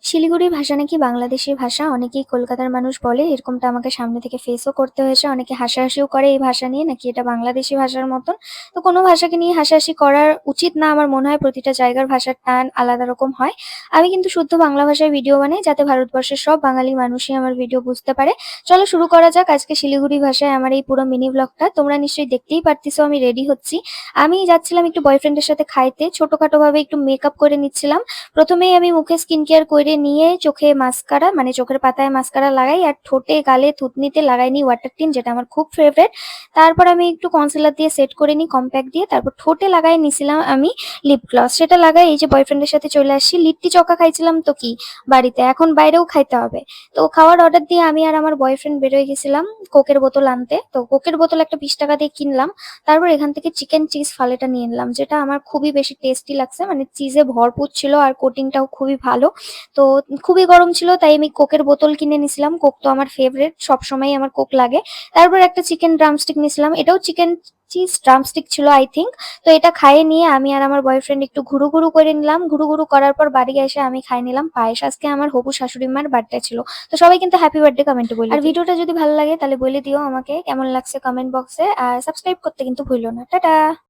শিলিগুড়ি ভাষা নাকি বাংলাদেশী ভাষা। অনেকেই কলকাতার মানুষ বলে, এরকমটা আমাকে সামনে থেকে ফেসও করতে হয়েছে। অনেকে হাসাহাসিও করে এই ভাষা নিয়ে, নাকি এটা বাংলাদেশী ভাষার মতন। তো কোনো ভাষাকে নিয়ে হাসাহাসি করার উচিত না, আমার মনে হয়। প্রতিটা জায়গার ভাষার টান আলাদা রকম হয়। আমি কিন্তু শুদ্ধ বাংলা ভাষায় ভিডিও বানাই, যাতে ভারতবর্ষের সব বাঙালি মানুষই আমার ভিডিও বুঝতে পারে। চলো শুরু করা যাক আজকে শিলিগুড়ি ভাষায় আমার এই পুরো মিনি ব্লগটা। তোমরা নিশ্চয়ই দেখতেই পারতেছো আমি রেডি হচ্ছি। আমি যাচ্ছিলাম একটু বয়ফ্রেন্ডের সাথে খাইতে, ছোটখাটো ভাবে একটু মেকআপ করে নিচ্ছিলাম। প্রথমেই আমি মুখে স্কিন কেয়ার করে নিয়ে চোখে মাস্কারা, মানে চোখের পাতায় মাস্কারা লাগাই, আর ঠোঁটে গালে থুতনিতে লাগাই নিই ওয়াটার টিন, যেটা আমার খুব ফেভারিট। তারপর আমি একটু কনসিলার দিয়ে সেট করে নিই, কম্প্যাক্ট দিয়ে। তারপর ঠোঁটে লাগাই নিছিলাম আমি লিপ গ্লস, সেটা লাগাই এই যে বয়ফ্রেন্ডের সাথে চলে আসছি। লিট্টি চোখা খাইছিলাম তো কি, বাড়িতে এখন বাইরেও খাইতে হবে। তো খাওয়ার অর্ডার দিয়ে আমি আর আমার বয়ফ্রেন্ড বেরোয় গেছিলাম কোকের বোতল আনতে। তো কোকের বোতল একটা 20 টাকা দিয়ে কিনলাম। তারপর এখান থেকে চিকেন চিজ ফালেটা নিয়ে নিলাম, যেটা আমার খুবই বেশি টেস্টি লাগছে। মানে চিজে ভরপুর ছিল আর কোটিংটাও খুবই ভালো। তো খুবই গরম ছিল, তাই আমি কোকের বোতল কিনে নিছিলাম। কোক তো আমার ফেভারিট, সবসময় আমার কোক লাগে। তারপর একটা চিকেন ড্রামস্টিক নিছিলাম, এটাও চিকেন চিজ ড্রামস্টিক ছিল আই থিঙ্ক। তো এটা খাইয়ে নিয়ে আমি আর আমার বয়ফ্রেন্ড একটু ঘুরু ঘুরু করে নিলাম। ঘুরু ঘুরু করার পর বাড়ি এসে আমি খাই নিলাম পায়েস। আজকে আমার হবু শাশুড়ি মার বার্থডে ছিল। তো সবাই কিন্তু হ্যাপি বার্থডে কমেন্টে বলে আর ভিডিওটা যদি ভালো লাগে তাহলে বলে দিও আমাকে কেমন লাগছে কমেন্ট বক্সে, আর সাবস্ক্রাইব করতে কিন্তু ভুলো না। টাটা।